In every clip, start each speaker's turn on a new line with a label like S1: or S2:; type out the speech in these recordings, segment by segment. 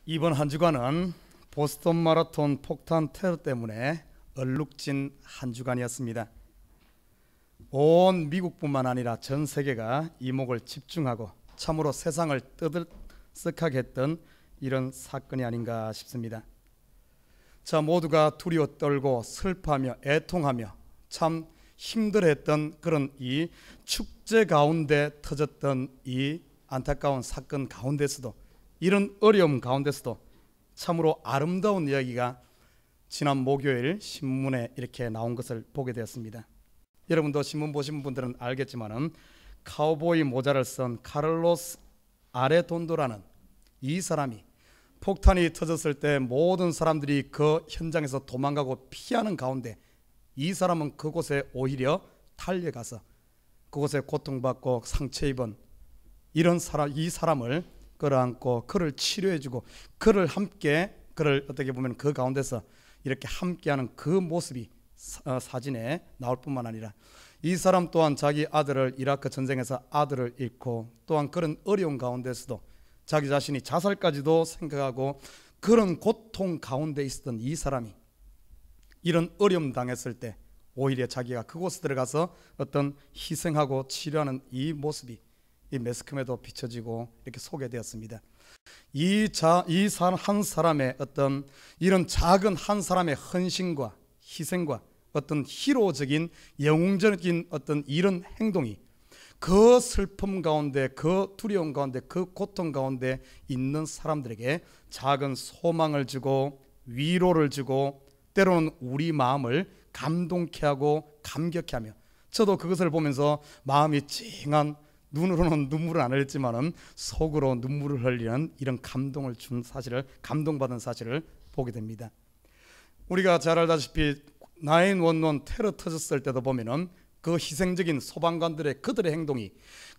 S1: 이번 한 주간은 보스턴 마라톤 폭탄 테러 때문에 얼룩진 한 주간이었습니다. 온 미국뿐만 아니라 전 세계가 이목을 집중하고 참으로 세상을 떠들썩하게 했던 이런 사건이 아닌가 싶습니다. 자, 모두가 두려워 떨고 슬퍼하며 애통하며 참 힘들어했던 그런 이 축제 가운데 터졌던 이 안타까운 사건 가운데서도, 이런 어려움 가운데서도 참으로 아름다운 이야기가 지난 목요일 신문에 이렇게 나온 것을 보게 되었습니다. 여러분도 신문 보신 분들은 알겠지만은 카우보이 모자를 쓴 카를로스 아레돈도라는 이 사람이 폭탄이 터졌을 때 모든 사람들이 그 현장에서 도망가고 피하는 가운데 이 사람은 그곳에 오히려 달려가서 그곳에 고통받고 상처 입은 이런 사람, 이 사람을 끌어안고 그를 치료해주고 그를 어떻게 보면 그 가운데서 이렇게 함께하는 그 모습이 사진에 나올 뿐만 아니라 이 사람 또한 자기 아들을 이라크 전쟁에서 아들을 잃고 또한 그런 어려운 가운데서도 자기 자신이 자살까지도 생각하고 그런 고통 가운데 있었던 이 사람이 이런 어려움 당했을 때 오히려 자기가 그곳에 들어가서 어떤 희생하고 치료하는 이 모습이 이 매스컴에도 비춰지고 이렇게 소개되었습니다. 이 한 사람의 어떤 이런 작은 한 사람의 헌신과 희생과 어떤 희로적인 영웅적인 어떤 이런 행동이 그 슬픔 가운데, 그 두려움 가운데, 그 고통 가운데 있는 사람들에게 작은 소망을 주고 위로를 주고 때로는 우리 마음을 감동케 하고 감격케 하며, 저도 그것을 보면서 마음이 찡한, 눈으로는 눈물을 안 흘렸지만은 속으로 눈물을 흘리는 이런 감동을 준 사실을, 감동받은 사실을 보게 됩니다. 우리가 잘 알다시피 911 테러 터졌을 때도 보면은 그 희생적인 소방관들의 그들의 행동이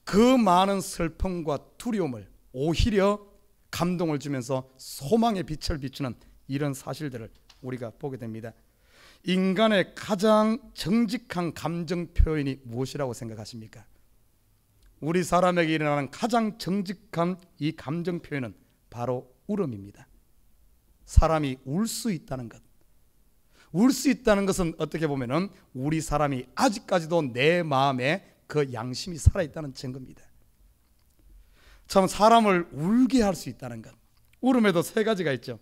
S1: 그 많은 슬픔과 두려움을 오히려 감동을 주면서 소망의 빛을 비추는 이런 사실들을 우리가 보게 됩니다. 인간의 가장 정직한 감정 표현이 무엇이라고 생각하십니까? 우리 사람에게 일어나는 가장 정직한 이 감정 표현은 바로 울음입니다. 사람이 울 수 있다는 것, 울 수 있다는 것은 어떻게 보면은 우리 사람이 아직까지도 내 마음에 그 양심이 살아있다는 증거입니다. 참 사람을 울게 할 수 있다는 것, 울음에도 세 가지가 있죠.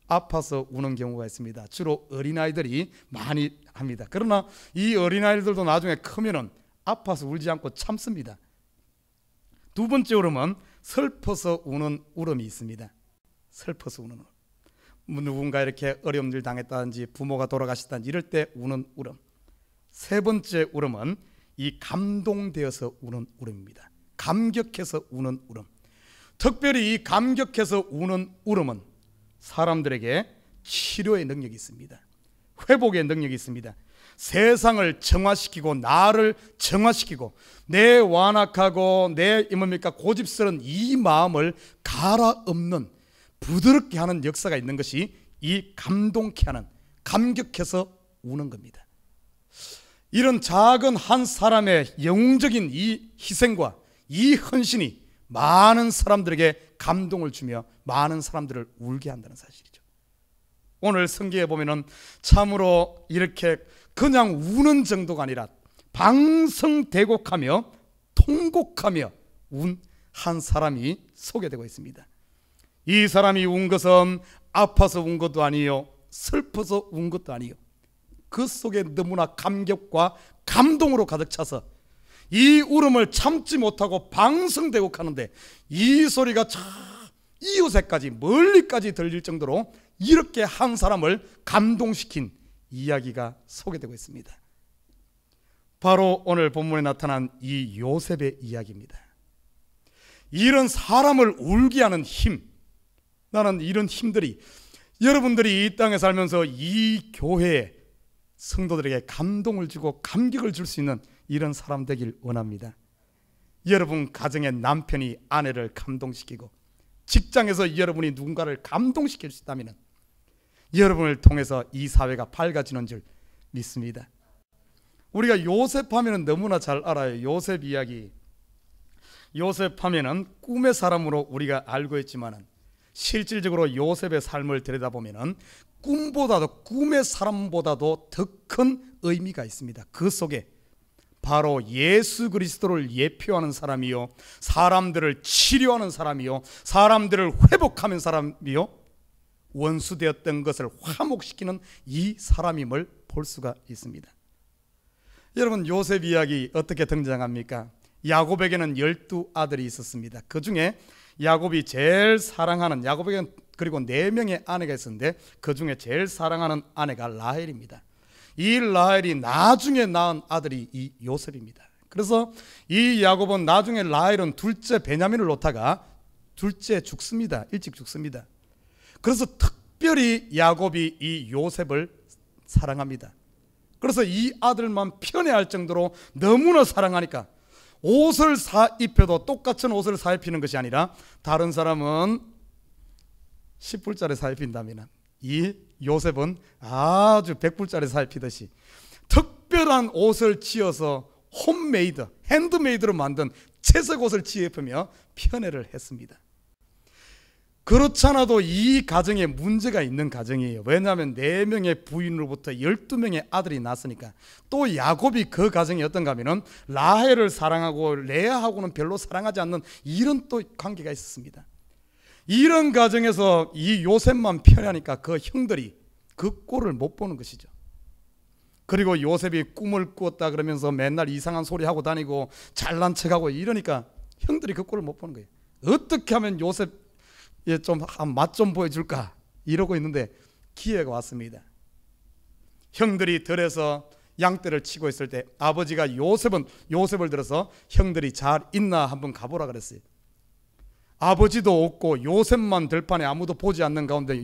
S1: 아파서 우는 경우가 있습니다. 주로 어린아이들이 많이 합니다. 그러나 이 어린아이들도 나중에 크면은 아파서 울지 않고 참습니다. 두 번째 울음은 슬퍼서 우는 울음이 있습니다. 슬퍼서 우는 울음. 누군가 이렇게 어려움을 당했다든지 부모가 돌아가셨다든지 이럴 때 우는 울음. 세 번째 울음은 이 감동되어서 우는 울음입니다. 감격해서 우는 울음. 특별히 이 감격해서 우는 울음은 사람들에게 치료의 능력이 있습니다. 회복의 능력이 있습니다. 세상을 정화시키고 나를 정화시키고 내 완악하고 내 고집스러운 이 마음을 갈아엎는, 부드럽게 하는 역사가 있는 것이 이 감동케 하는, 감격해서 우는 겁니다. 이런 작은 한 사람의 영웅적인 이 희생과 이 헌신이 많은 사람들에게 감동을 주며 많은 사람들을 울게 한다는 사실이죠. 오늘 성경에 보면은 참으로 이렇게 그냥 우는 정도가 아니라 방성대곡하며 통곡하며 운 한 사람이 소개되고 있습니다. 이 사람이 운 것은 아파서 운 것도 아니요, 슬퍼서 운 것도 아니요, 그 속에 너무나 감격과 감동으로 가득 차서 이 울음을 참지 못하고 방성대곡하는데 이 소리가 저 이웃에까지 멀리까지 들릴 정도로 이렇게 한 사람을 감동시킨 이야기가 소개되고 있습니다. 바로 오늘 본문에 나타난 이 요셉의 이야기입니다. 이런 사람을 울게 하는 힘, 나는 이런 힘들이 여러분들이 이 땅에 살면서 이 교회에 성도들에게 감동을 주고 감격을 줄 수 있는 이런 사람 되길 원합니다. 여러분 가정의 남편이 아내를 감동시키고 직장에서 여러분이 누군가를 감동시킬 수 있다면 여러분을 통해서 이 사회가 밝아지는 줄 믿습니다. 우리가 요셉 하면은 너무나 잘 알아요. 요셉 이야기. 요셉 하면은 꿈의 사람으로 우리가 알고 있지만은 실질적으로 요셉의 삶을 들여다보면 꿈의 사람보다도 더 큰 의미가 있습니다. 그 속에 바로 예수 그리스도를 예표하는 사람이요, 사람들을 치료하는 사람이요, 사람들을 회복하는 사람이요, 원수되었던 것을 화목시키는 이 사람임을 볼 수가 있습니다. 여러분, 요셉 이야기 어떻게 등장합니까? 야곱에게는 12아들이 있었습니다. 그 중에 야곱이 제일 사랑하는, 야곱에게는 그리고 4명의 아내가 있었는데 그 중에 제일 사랑하는 아내가 라헬입니다. 이 라헬이 나중에 낳은 아들이 이 요셉입니다. 그래서 이 야곱은 나중에 라헬은 둘째 베냐민을 놓다가 둘째 죽습니다. 일찍 죽습니다. 그래서 특별히 야곱이 이 요셉을 사랑합니다. 그래서 이 아들만 편애할 정도로 너무나 사랑하니까 옷을 사입혀도 똑같은 옷을 사입히는 것이 아니라 다른 사람은 10불짜리 사입힌다면 이 요셉은 아주 100불짜리 사입히듯이 특별한 옷을 지어서 홈메이드, 핸드메이드로 만든 채색 옷을 지입히며 편애를 했습니다. 그렇잖아도 이 가정에 문제가 있는 가정이에요. 왜냐하면 4명의 부인으로부터 12명의 아들이 났으니까. 또 야곱이 그 가정이 어떤가 하면 라헬을 사랑하고 레아하고는 별로 사랑하지 않는 이런 또 관계가 있었습니다. 이런 가정에서 이 요셉만 편애하니까 그 형들이 그 꼴을 못 보는 것이죠. 그리고 요셉이 꿈을 꾸었다 그러면서 맨날 이상한 소리 하고 다니고 잘난 척하고 이러니까 형들이 그 꼴을 못 보는 거예요. 어떻게 하면 요셉 좀 맛 좀 보여줄까 이러고 있는데 기회가 왔습니다. 형들이 들에서 양떼를 치고 있을 때 아버지가 요셉을 들어서 형들이 잘 있나 한번 가보라 그랬어요. 아버지도 없고 요셉만 들판에 아무도 보지 않는 가운데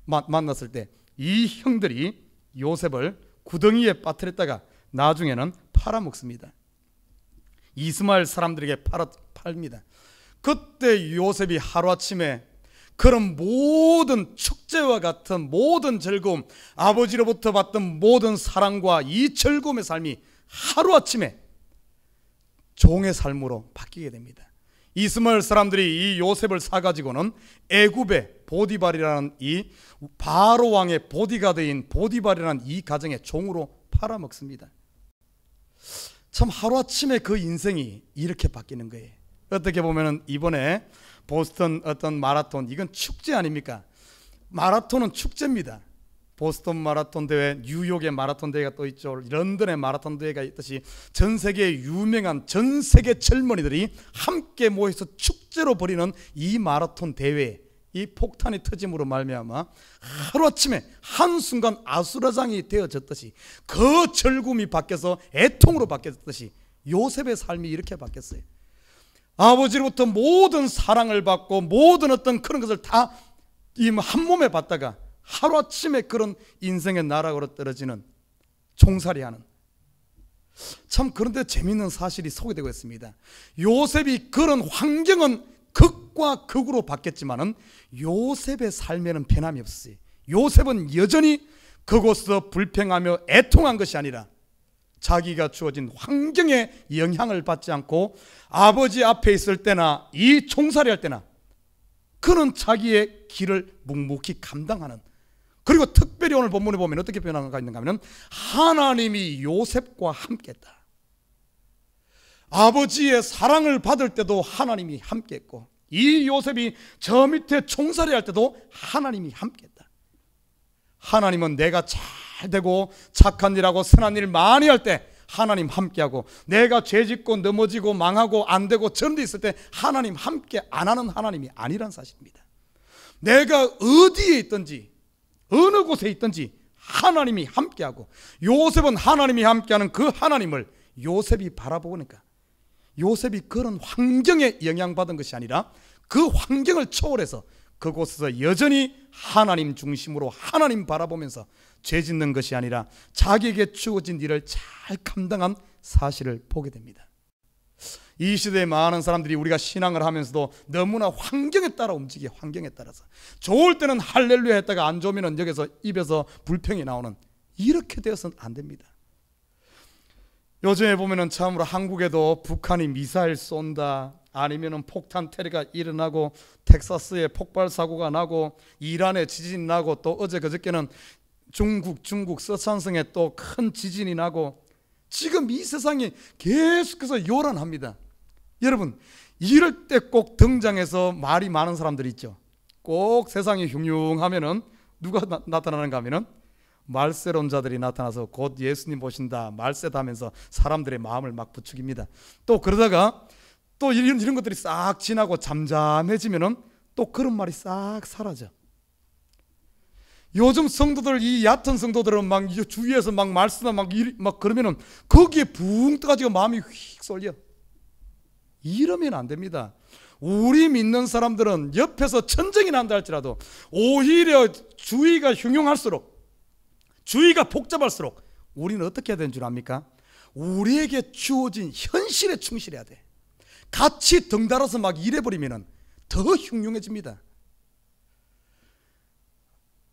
S1: 만났을 때 이 형들이 요셉을 구덩이에 빠뜨렸다가 나중에는 팔아먹습니다. 이스마엘 사람들에게 팔입니다. 그때 요셉이 하루아침에 그런 모든 축제와 같은 모든 즐거움, 아버지로부터 받던 모든 사랑과 이 즐거움의 삶이 하루아침에 종의 삶으로 바뀌게 됩니다. 이스마엘 사람들이 이 요셉을 사가지고는 애굽의 보디발이라는 이 바로 왕의 보디가드인 보디발이라는 이 가정의 종으로 팔아먹습니다. 참 하루아침에 그 인생이 이렇게 바뀌는 거예요. 어떻게 보면 이번에 보스턴 어떤 마라톤, 이건 축제 아닙니까? 마라톤은 축제입니다. 보스턴 마라톤 대회, 뉴욕의 마라톤 대회가 또 있죠. 런던의 마라톤 대회가 있듯이 전 세계에 유명한 전 세계 젊은이들이 함께 모여서 축제로 벌이는 이 마라톤 대회, 이 폭탄이 터짐으로 말미암아 하루아침에 한순간 아수라장이 되어졌듯이 그 즐거움이 바뀌어서 애통으로 바뀌었듯이 요셉의 삶이 이렇게 바뀌었어요. 아버지로부터 모든 사랑을 받고 모든 어떤 그런 것을 다 한 몸에 받다가 하루아침에 그런 인생의 나락으로 떨어지는 종살이하는, 참 그런데 재미있는 사실이 소개되고 있습니다. 요셉이 그런 환경은 극과 극으로 바뀌었지만은 요셉의 삶에는 변함이 없어요. 요셉은 여전히 그곳에서 불평하며 애통한 것이 아니라 자기가 주어진 환경에 영향을 받지 않고 아버지 앞에 있을 때나 이 종살이할 때나 그는 자기의 길을 묵묵히 감당하는, 그리고 특별히 오늘 본문에 보면 어떻게 표현하는가 하면 하나님이 요셉과 함께했다. 아버지의 사랑을 받을 때도 하나님이 함께했고 이 요셉이 저 밑에 종살이할 때도 하나님이 함께했다. 하나님은 내가 잘 되고 착한 일하고 선한 일 많이 할 때 하나님 함께하고, 내가 죄짓고 넘어지고 망하고 안 되고 저런 데 있을 때 하나님 함께 안 하는 하나님이 아니란 사실입니다. 내가 어디에 있든지 어느 곳에 있든지 하나님이 함께하고, 요셉은 하나님이 함께하는 그 하나님을 요셉이 바라보니까 요셉이 그런 환경에 영향받은 것이 아니라 그 환경을 초월해서 그곳에서 여전히 하나님 중심으로 하나님 바라보면서 죄 짓는 것이 아니라 자기에게 주어진 일을 잘 감당한 사실을 보게 됩니다. 이 시대에 많은 사람들이 우리가 신앙을 하면서도 너무나 환경에 따라 움직여, 환경에 따라서 좋을 때는 할렐루야 했다가 안 좋으면 여기서 입에서 불평이 나오는, 이렇게 되어서는 안 됩니다. 요즘에 보면은 참으로 한국에도 북한이 미사일 쏜다, 아니면은 폭탄 테러가 일어나고 텍사스에 폭발 사고가 나고 이란에 지진 나고 또 어제 그저께는 중국 서산성에 또 큰 지진이 나고 지금 이 세상이 계속해서 요란합니다. 여러분, 이럴 때 꼭 등장해서 말이 많은 사람들이 있죠. 꼭 세상이 흉흉하면은 누가 나타나는가 하면은 말세론자들이 나타나서 곧 예수님 보신다 말세다면서 사람들의 마음을 막 부추깁니다. 또 그러다가 또 이런 것들이 싹 지나고 잠잠해지면은 또 그런 말이 싹 사라져. 요즘 성도들, 이 얕은 성도들은 막 주위에서 막 말쓰다 막 그러면은 거기에 붕 떠가지고 마음이 휙 쏠려. 이러면 안 됩니다. 우리 믿는 사람들은 옆에서 전쟁이 난다 할지라도 오히려 주위가 흉흉할수록, 주위가 복잡할수록 우리는 어떻게 해야 되는 줄 압니까? 우리에게 주어진 현실에 충실해야 돼. 같이 덩달아서 막 이래버리면 더 흉흉해집니다.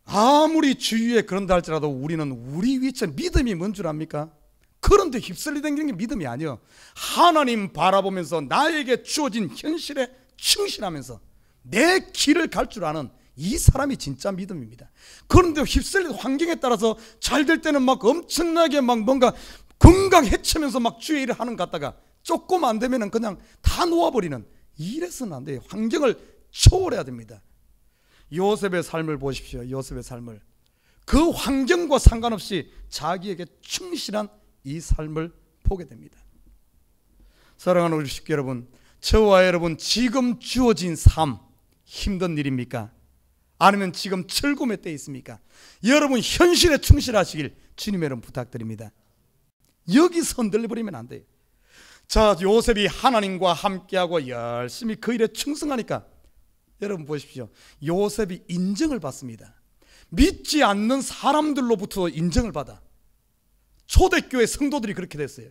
S1: 아무리 주위에 그런다 할지라도 우리는 우리 위치, 믿음이 뭔 줄 압니까? 그런데 휩쓸리는 게 믿음이 아니요. 하나님 바라보면서 나에게 주어진 현실에 충실하면서 내 길을 갈 줄 아는 이 사람이 진짜 믿음입니다. 그런데 휩쓸리는 환경에 따라서 잘 될 때는 막 엄청나게 막 뭔가 건강 해치면서 막 주의 일을 하는 것 같다가 조금 안 되면은 그냥 다 놓아버리는, 이래서는 안 돼요. 환경을 초월해야 됩니다. 요셉의 삶을 보십시오. 요셉의 삶을, 그 환경과 상관없이 자기에게 충실한 이 삶을 보게 됩니다. 사랑하는 우리 식구 여러분, 저와 여러분 지금 주어진 삶 힘든 일입니까? 아니면 지금 즐거움의 때 있습니까? 여러분 현실에 충실하시길 주님의 이름 부탁드립니다. 여기서 흔들려버리면 안 돼요. 자, 요셉이 하나님과 함께하고 열심히 그 일에 충성하니까 여러분 보십시오. 요셉이 인정을 받습니다. 믿지 않는 사람들로부터 인정을 받아. 초대교회 성도들이 그렇게 됐어요.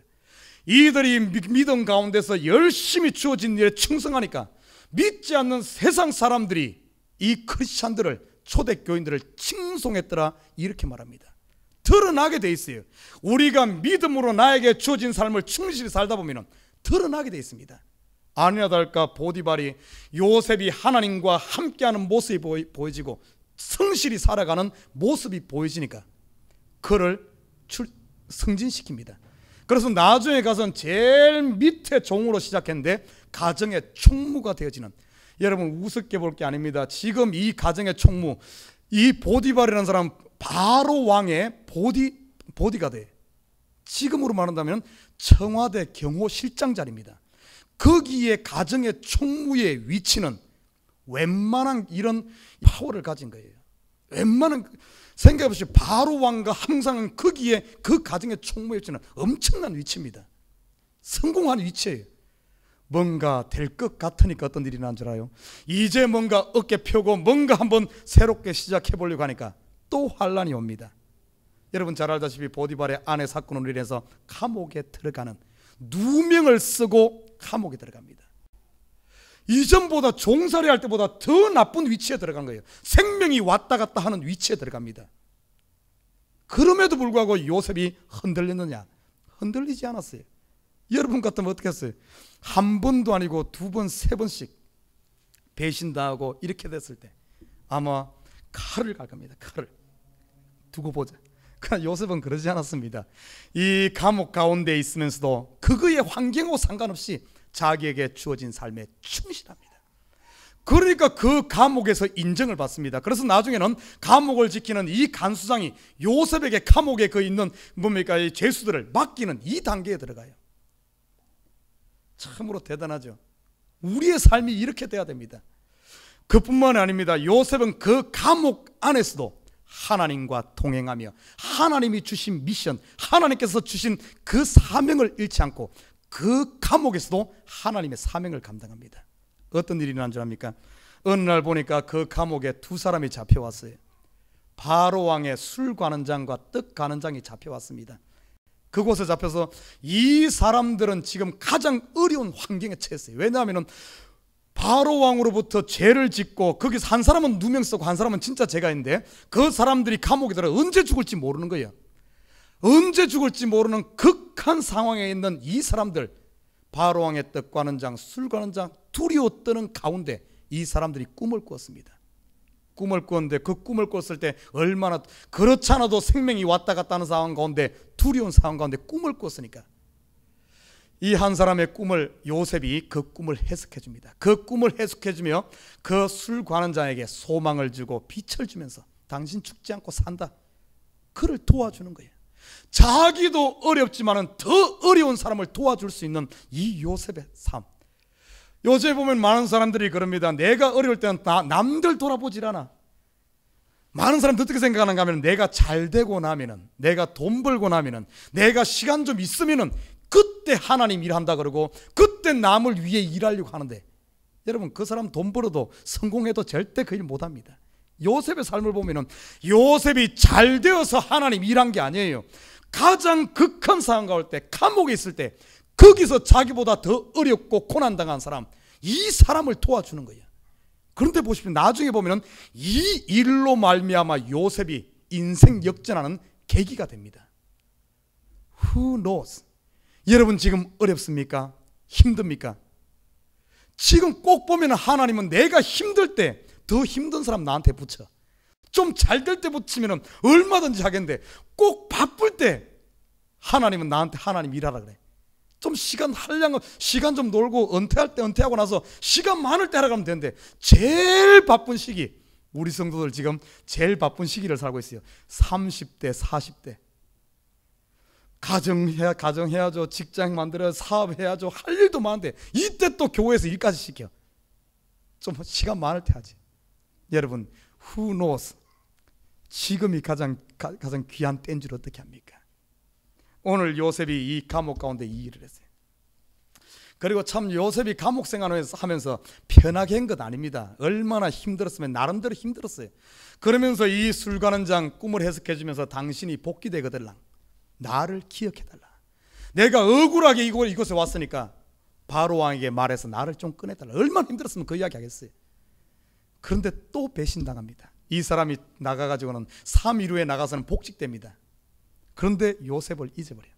S1: 이들이 믿음 가운데서 열심히 주어진 일에 충성하니까 믿지 않는 세상 사람들이 이 크리스찬들을, 초대교인들을 칭송했더라, 이렇게 말합니다. 드러나게 돼 있어요. 우리가 믿음으로 나에게 주어진 삶을 충실히 살다 보면 드러나게 돼 있습니다. 아니나 다를까 보디발이 요셉이 하나님과 함께하는 모습이 보여지고 성실히 살아가는 모습이 보여지니까 그를 승진시킵니다. 그래서 나중에 가서는 제일 밑에 종으로 시작했는데 가정의 총무가 되어지는, 여러분 우습게 볼 게 아닙니다. 지금 이 가정의 총무, 이 보디발이라는 사람 바로 왕의 보디가드, 지금으로 말한다면 청와대 경호실장 자리입니다. 거기에 가정의 총무의 위치는 웬만한 이런 파워를 가진 거예요. 웬만한, 생각해보시오. 바로 왕과 항상 거기에 그 가정의 총무의 위치는 엄청난 위치입니다. 성공한 위치예요. 뭔가 될 것 같으니까 어떤 일이 난 줄 알아요? 이제 뭔가 어깨 펴고 뭔가 한번 새롭게 시작해 보려고 하니까 또 환란이 옵니다. 여러분 잘 알다시피 보디발의 아내 사건으로 인해서 감옥에 들어가는, 누명을 쓰고 감옥에 들어갑니다. 이전보다 종살이 할 때보다 더 나쁜 위치에 들어간 거예요. 생명이 왔다 갔다 하는 위치에 들어갑니다. 그럼에도 불구하고 요셉이 흔들렸느냐? 흔들리지 않았어요. 여러분 같으면 어떻게 했어요? 한 번도 아니고 두 번, 세 번씩 배신당하고 이렇게 됐을 때 아마 칼을 갈 겁니다. 칼을 두고 보자. 그러나 요셉은 그러지 않았습니다. 이 감옥 가운데 있으면서도 그거의 환경하고 상관없이 자기에게 주어진 삶에 충실합니다. 그러니까 그 감옥에서 인정을 받습니다. 그래서 나중에는 감옥을 지키는 이 간수장이 요셉에게 감옥에 그 있는 뭡니까, 이 죄수들을 맡기는 이 단계에 들어가요. 참으로 대단하죠. 우리의 삶이 이렇게 돼야 됩니다. 그뿐만이 아닙니다. 요셉은 그 감옥 안에서도 하나님과 동행하며 하나님이 주신 미션, 하나님께서 주신 그 사명을 잃지 않고 그 감옥에서도 하나님의 사명을 감당합니다. 어떤 일이 난 줄 압니까? 어느 날 보니까 그 감옥에 두 사람이 잡혀왔어요. 바로 왕의 술 관원장과 떡 관원장이 잡혀왔습니다. 그곳에 잡혀서 이 사람들은 지금 가장 어려운 환경에 처했어요. 왜냐하면 바로 왕으로부터 죄를 짓고 거기서 한 사람은 누명 쓰고 한 사람은 진짜 죄가 있는데 그 사람들이 감옥에 들어 언제 죽을지 모르는 거예요. 언제 죽을지 모르는 극한 상황에 있는 이 사람들, 바로왕의 떡과는 장, 술과는 장, 두려워 떠는 가운데 이 사람들이 꿈을 꾸었습니다. 꿈을 꾸었는데 그 꿈을 꿨을 때 얼마나 그렇지 않아도 생명이 왔다 갔다 하는 상황 가운데, 두려운 상황 가운데 꿈을 꿨으니까 이 한 사람의 꿈을 요셉이 그 꿈을 해석해 줍니다. 그 꿈을 해석해 주며 그 술 관원장에게 소망을 주고 빛을 주면서 당신 죽지 않고 산다, 그를 도와주는 거예요. 자기도 어렵지만은 더 어려운 사람을 도와줄 수 있는 이 요셉의 삶. 요새 보면 많은 사람들이 그럽니다. 내가 어려울 때는 남들 돌아보질 않아. 많은 사람들 어떻게 생각하는가 하면, 내가 잘 되고 나면은, 내가 돈 벌고 나면은, 내가 시간 좀 있으면은 그때 하나님 일한다 그러고, 그때 남을 위해 일하려고 하는데, 여러분 그 사람 돈 벌어도 성공해도 절대 그 일 못합니다. 요셉의 삶을 보면은 요셉이 잘 되어서 하나님 일한 게 아니에요. 가장 극한 상황 가올 때, 감옥에 있을 때, 거기서 자기보다 더 어렵고 고난당한 사람, 이 사람을 도와주는 거예요. 그런데 보십시오, 나중에 보면은 이 일로 말미암아 요셉이 인생 역전하는 계기가 됩니다. Who knows? 여러분 지금 어렵습니까? 힘듭니까? 지금 꼭 보면 하나님은 내가 힘들 때 더 힘든 사람 나한테 붙여. 좀 잘 될 때 붙이면 얼마든지 하겠는데, 꼭 바쁠 때 하나님은 나한테 하나님 일하라 그래. 좀 시간 하려면 시간 좀 놀고 은퇴할 때 은퇴하고 나서 시간 많을 때 하라 그러면 되는데, 제일 바쁜 시기, 우리 성도들 지금 제일 바쁜 시기를 살고 있어요. 30대 40대 가정해야죠, 직장 만들어야, 사업해야죠, 할 일도 많은데 이때 또 교회에서 일까지 시켜. 좀 시간 많을 때 하지. 여러분 who knows? 지금이 가장 귀한 때인 줄 어떻게 합니까? 오늘 요셉이 이 감옥 가운데 이 일을 했어요. 그리고 참 요셉이 감옥 생활을 하면서 편하게 한 것 아닙니다. 얼마나 힘들었으면 나름대로 힘들었어요. 그러면서 이 술관원장 꿈을 해석해 주면서, 당신이 복귀되거들랑 나를 기억해달라. 내가 억울하게 이곳에 왔으니까 바로왕에게 말해서 나를 좀 꺼내달라. 얼마나 힘들었으면 그 이야기 하겠어요. 그런데 또 배신당합니다. 이 사람이 나가가지고는 3일 후에 나가서는 복직됩니다. 그런데 요셉을 잊어버려요.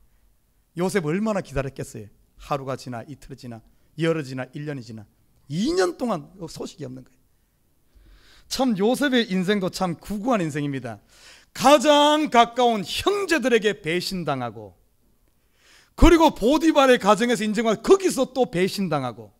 S1: 요셉 얼마나 기다렸겠어요. 하루가 지나, 이틀이 지나, 열흘이 지나, 1년이 지나, 2년 동안 소식이 없는 거예요. 참 요셉의 인생도 참 구구한 인생입니다. 가장 가까운 형제들에게 배신당하고, 그리고 보디발의 가정에서 인정받고 거기서 또 배신당하고,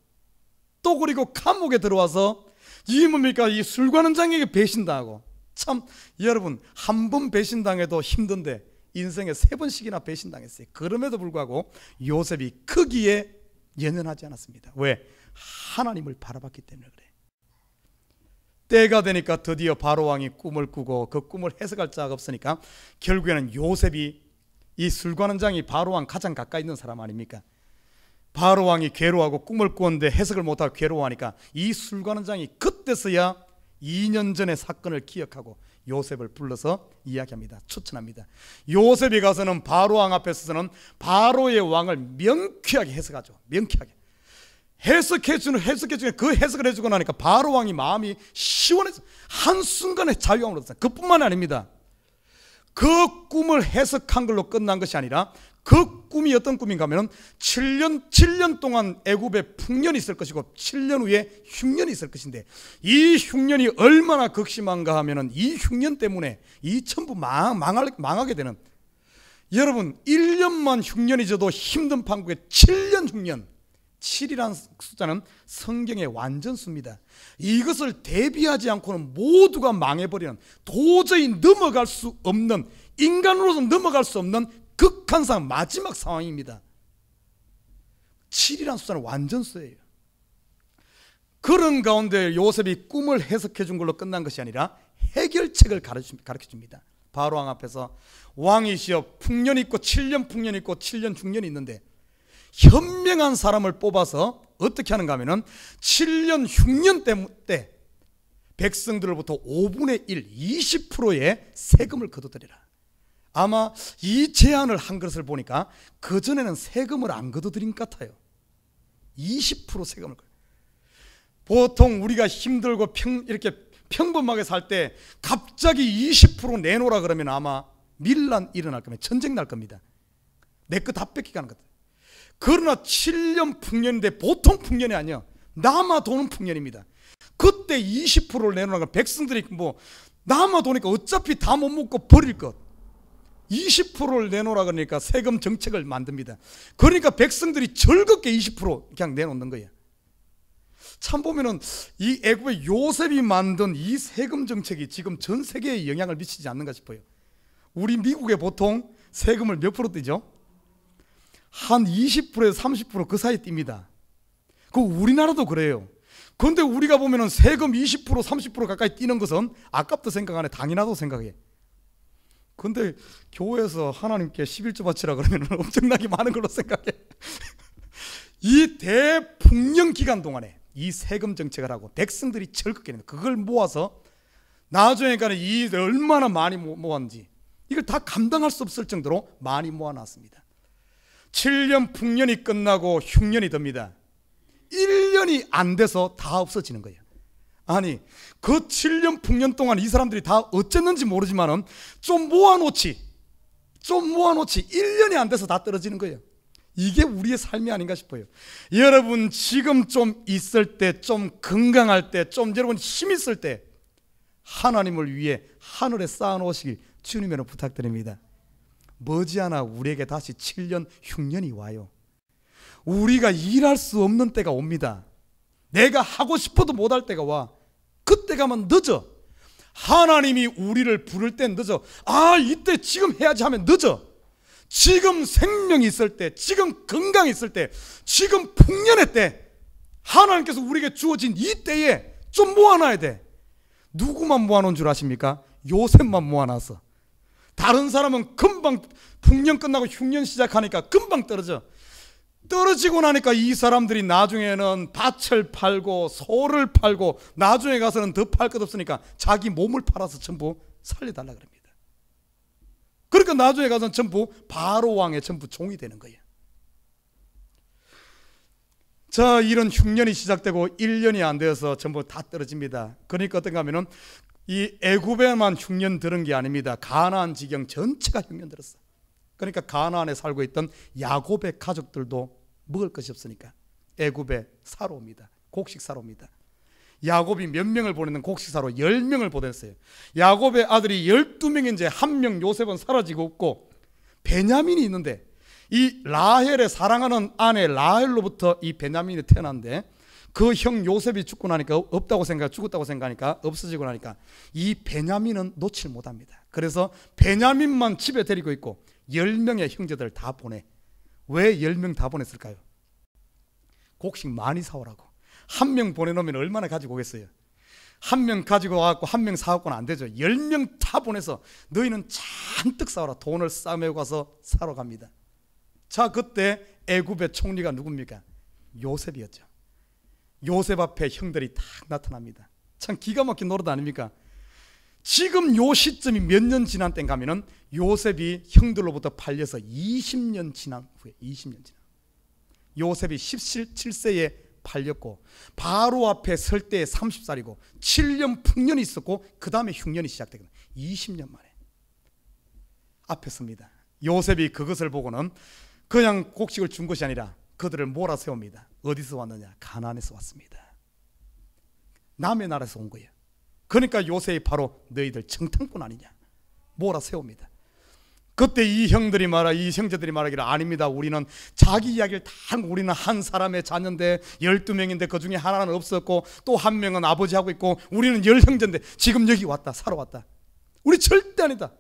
S1: 또 그리고 감옥에 들어와서 이 뭡니까, 이 술관원장에게 배신당하고. 참 여러분, 한 번 배신당해도 힘든데 인생에 3번씩이나 배신당했어요. 그럼에도 불구하고 요셉이 거기에 연연하지 않았습니다. 왜? 하나님을 바라봤기 때문에 그래. 때가 되니까 드디어 바로왕이 꿈을 꾸고, 그 꿈을 해석할 자가 없으니까 결국에는 요셉이, 이 술관원장이 바로왕 가장 가까이 있는 사람 아닙니까? 바로왕이 괴로워하고 꿈을 꾸었는데 해석을 못하고 괴로워하니까 이 술관원장이 그때서야 2년 전의 사건을 기억하고 요셉을 불러서 이야기합니다. 추천합니다. 요셉이 가서는 바로왕 앞에 서서는 바로의 왕을 명쾌하게 해석하죠. 명쾌하게 해석해주는 그 해석을 해주고 나니까 바로왕이 마음이 시원해서 한순간에 자유함을 얻었어요. 그뿐만 아닙니다. 그 꿈을 해석한 걸로 끝난 것이 아니라, 그 꿈이 어떤 꿈인가 하면 7년 동안 애굽에 풍년이 있을 것이고 7년 후에 흉년이 있을 것인데, 이 흉년이 얼마나 극심한가 하면 이 흉년 때문에 이 전부 망하게 되는, 여러분 1년만 흉년이 져도 힘든 판국에 7년 흉년, 7이라는 숫자는 성경의 완전수입니다. 이것을 대비하지 않고는 모두가 망해버리는, 도저히 넘어갈 수 없는, 인간으로서 넘어갈 수 없는 극한 상황, 마지막 상황입니다. 7이라는 숫자는 완전수예요. 그런 가운데 요셉이 꿈을 해석해 준 걸로 끝난 것이 아니라 해결책을 가르쳐 줍니다. 바로왕 앞에서, 왕이시여, 풍년이 있고 7년 풍년이 있고 7년 중년이 있는데 현명한 사람을 뽑아서 어떻게 하는가 하면은 7년 흉년 때 백성들로부터 5분의 1, 20%의 세금을 거둬들이라. 아마 이 제안을 한 것을 보니까 그전에는 세금을 안 거둬들인 것 같아요. 20% 세금을. 보통 우리가 힘들고 이렇게 평범하게 살 때 갑자기 20% 내놓으라 그러면 아마 밀란 일어날 겁니다. 전쟁 날 겁니다. 내 거 다 뺏기가는 것. 그러나 7년 풍년인데 보통 풍년이 아니야. 남아도는 풍년입니다. 그때 20%를 내놓으니까 백성들이 뭐 남아도니까 어차피 다 못 먹고 버릴 것. 20%를 내놓으라 그러니까 세금 정책을 만듭니다. 그러니까 백성들이 즐겁게 20% 그냥 내놓는 거예요. 참 보면은 이 애굽의 요셉이 만든 이 세금 정책이 지금 전 세계에 영향을 미치지 않는가 싶어요. 우리 미국에 보통 세금을 몇 프로 떼죠? 한 20%에서 30% 그 사이에 띱니다. 그 우리나라도 그래요. 그런데 우리가 보면은 세금 20% 30% 가까이 띄는 것은 아깝다 생각 안 해. 당연하다고 생각해. 근데 교회에서 하나님께 11조 바치라 그러면 엄청나게 많은 걸로 생각해. 이 대풍년 기간 동안에 이 세금 정책을 하고 백성들이 즐겁게 합니다. 그걸 모아서 나중에 가는 이 얼마나 많이 모았는지 이걸 다 감당할 수 없을 정도로 많이 모아놨습니다. 7년 풍년이 끝나고 흉년이 듭니다. 1년이 안 돼서 다 없어지는 거예요. 아니 그 7년 풍년 동안 이 사람들이 다 어쨌는지 모르지만은 좀 모아놓지 1년이 안 돼서 다 떨어지는 거예요. 이게 우리의 삶이 아닌가 싶어요. 여러분 지금 좀 있을 때, 좀 건강할 때, 좀 여러분 힘 있을 때 하나님을 위해 하늘에 쌓아놓으시길 주님으로 부탁드립니다. 머지않아 우리에게 다시 7년 흉년이 와요. 우리가 일할 수 없는 때가 옵니다. 내가 하고 싶어도 못할 때가 와. 그때 가면 늦어. 하나님이 우리를 부를 땐 늦어. 아 이때 지금 해야지 하면 늦어. 지금 생명이 있을 때, 지금 건강이 있을 때, 지금 풍년의 때 하나님께서 우리에게 주어진 이 때에 좀 모아놔야 돼. 누구만 모아놓은 줄 아십니까? 요셉만 모아놨어. 다른 사람은 금방 풍년 끝나고 흉년 시작하니까 금방 떨어지고 나니까 이 사람들이 나중에는 밭을 팔고 소를 팔고 나중에 가서는 더 팔 것 없으니까 자기 몸을 팔아서 전부 살려달라 그럽니다. 그러니까 나중에 가서는 전부 바로 왕의 전부 종이 되는 거예요. 자, 이런 흉년이 시작되고 1년이 안 되어서 전부 다 떨어집니다. 그러니까 어떤가 하면은 이 애굽에만 흉년 들은 게 아닙니다. 가나안 지경 전체가 흉년 들었어. 그러니까 가나안에 살고 있던 야곱의 가족들도 먹을 것이 없으니까 애굽에 사러 옵니다. 곡식 사러 옵니다. 야곱이 몇 명을 보냈는 곡식사로 10명을 보냈어요. 야곱의 아들이 12명인데 한 명 요셉은 사라지고 없고 베냐민이 있는데 이 라헬의 사랑하는 아내 라헬로부터 이 베냐민이 태어났는데 그 형 요셉이 죽고 나니까 없다고 죽었다고 생각하니까 없어지고 나니까 이 베냐민은 놓칠 못합니다. 그래서 베냐민만 집에 데리고 있고 10명의 형제들 다 보내. 왜 10명 다 보냈을까요? 곡식 많이 사오라고. 한 명 보내놓으면 얼마나 가지고 오겠어요? 한 명 가지고 와갖고 한 명 사갖고는 안 되죠. 10명 다 보내서 너희는 잔뜩 사오라. 돈을 싸매고 가서 사러 갑니다. 자, 그때 애굽의 총리가 누굽니까? 요셉이었죠. 요셉 앞에 형들이 딱 나타납니다. 참 기가 막힌 노릇 아닙니까? 지금 요 시점이 몇 년 지난 때인가 하면은 요셉이 형들로부터 팔려서 20년 지난 후에 20년 지난 요셉이 17세에 팔렸고 바로 앞에 설 때에 30살이고 7년 풍년이 있었고 그 다음에 흉년이 시작되거든요. 20년 만에 앞에 섭니다. 요셉이 그것을 보고는 그냥 곡식을 준 것이 아니라 그들을 몰아세웁니다. 어디서 왔느냐? 가나안에서 왔습니다. 남의 나라에서 온 거예요. 그러니까 요셉이 바로 너희들 정탐꾼 아니냐? 몰아세웁니다. 그때 이 형제들이 말하기를 아닙니다. 우리는 자기 이야기를 다 우리는 한 사람의 자녀인데 12명인데 그 중에 하나는 없었고 또 한 명은 아버지하고 있고 우리는 10형제인데 지금 여기 왔다 사러 왔다. 우리 절대 아니다.